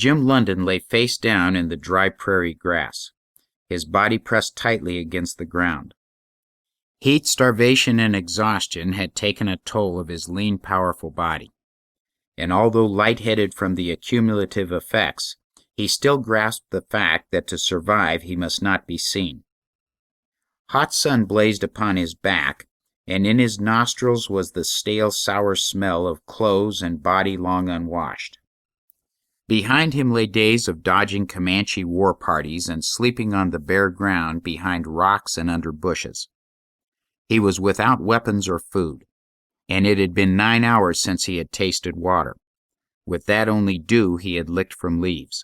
Jim London lay face down in the dry prairie grass, his body pressed tightly against the ground. Heat, starvation, and exhaustion had taken a toll of his lean, powerful body, and although lightheaded from the accumulative effects, he still grasped the fact that to survive he must not be seen. Hot sun blazed upon his back, and in his nostrils was the stale, sour smell of clothes and body long unwashed. Behind him lay days of dodging Comanche war parties and sleeping on the bare ground behind rocks and under bushes. He was without weapons or food, and it had been 9 hours since he had tasted water. With that only dew he had licked from leaves.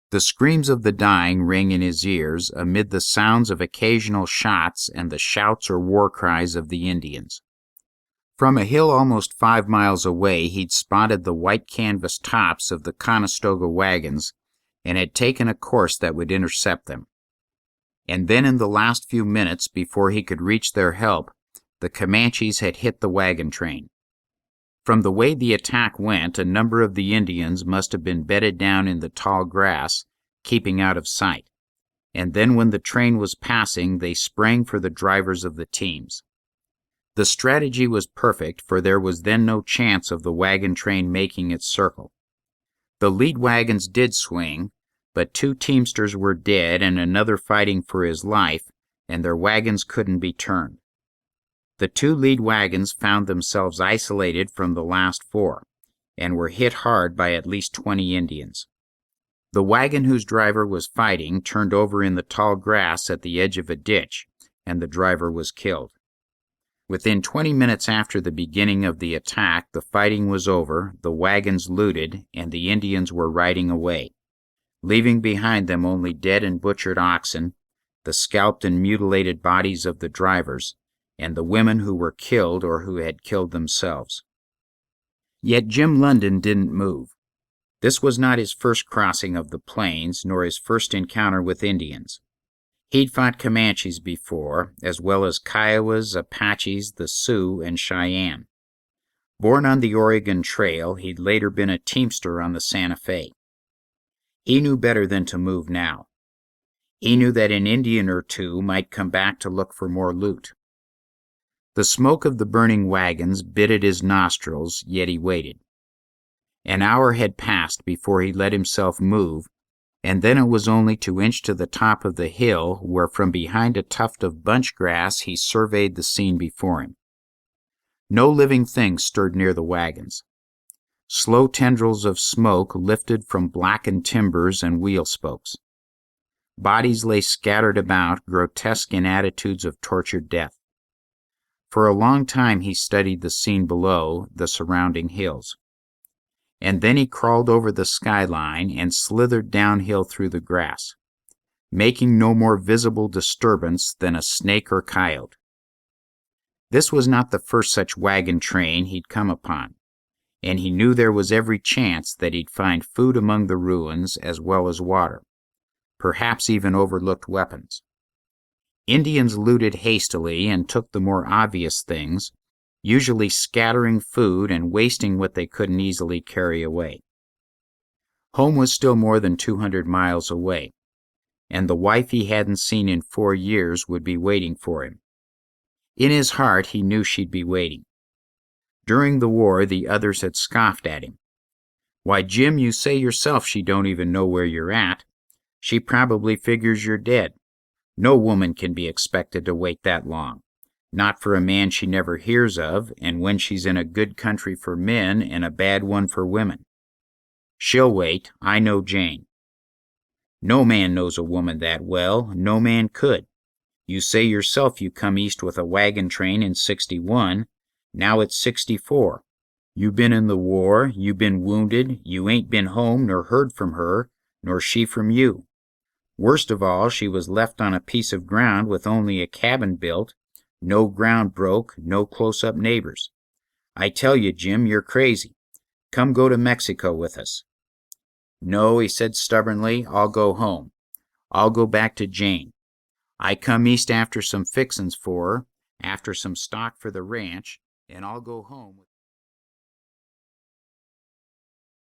The screams of the dying rang in his ears amid the sounds of occasional shots and the shouts or war cries of the Indians. From a hill almost 5 miles away he'd spotted the white canvas tops of the Conestoga wagons and had taken a course that would intercept them. And then in the last few minutes before he could reach their help, the Comanches had hit the wagon train. From the way the attack went, a number of the Indians must have been bedded down in the tall grass, keeping out of sight, and then when the train was passing, they sprang for the drivers of the teams. The strategy was perfect, for there was then no chance of the wagon train making its circle. The lead wagons did swing, but 2 teamsters were dead and another fighting for his life, and their wagons couldn't be turned. The 2 lead wagons found themselves isolated from the last 4, and were hit hard by at least 20 Indians. The wagon whose driver was fighting turned over in the tall grass at the edge of a ditch, and the driver was killed. Within 20 minutes after the beginning of the attack, the fighting was over, the wagons looted, and the Indians were riding away, leaving behind them only dead and butchered oxen, the scalped and mutilated bodies of the drivers, and the women who were killed or who had killed themselves. Yet Jim London didn't move. This was not his first crossing of the plains, nor his first encounter with Indians. He'd fought Comanches before, as well as Kiowas, Apaches, the Sioux, and Cheyenne. Born on the Oregon Trail, he'd later been a teamster on the Santa Fe. He knew better than to move now. He knew that an Indian or 2 might come back to look for more loot. The smoke of the burning wagons bit at his nostrils, yet he waited. An hour had passed before he let himself move, and then it was only to inch to the top of the hill, where from behind a tuft of bunch grass he surveyed the scene before him. No living thing stirred near the wagons. Slow tendrils of smoke lifted from blackened timbers and wheel spokes. Bodies lay scattered about, grotesque in attitudes of tortured death. For a long time he studied the scene below, the surrounding hills. And then he crawled over the skyline and slithered downhill through the grass, making no more visible disturbance than a snake or coyote. This was not the first such wagon train he'd come upon, and he knew there was every chance that he'd find food among the ruins as well as water, perhaps even overlooked weapons. Indians looted hastily and took the more obvious things, usually scattering food and wasting what they couldn't easily carry away. Home was still more than 200 miles away, and the wife he hadn't seen in 4 years would be waiting for him. In his heart he knew she'd be waiting. During the war the others had scoffed at him. "Why, Jim, you say yourself she don't even know where you're at. She probably figures you're dead. No woman can be expected to wait that long. Not for a man she never hears of, and when she's in a good country for men and a bad one for women. She'll wait, I know Jane. No man knows a woman that well, no man could. You say yourself you come east with a wagon train in '61, now it's '64. You been in the war, you been wounded, you ain't been home nor heard from her, nor she from you. Worst of all, she was left on a piece of ground with only a cabin built, no ground broke, no close-up neighbors. I tell you, Jim, you're crazy. Come go to Mexico with us." "No," he said stubbornly, "I'll go home. I'll go back to Jane. I come east after some fixin's for her, after some stock for the ranch, and I'll go home."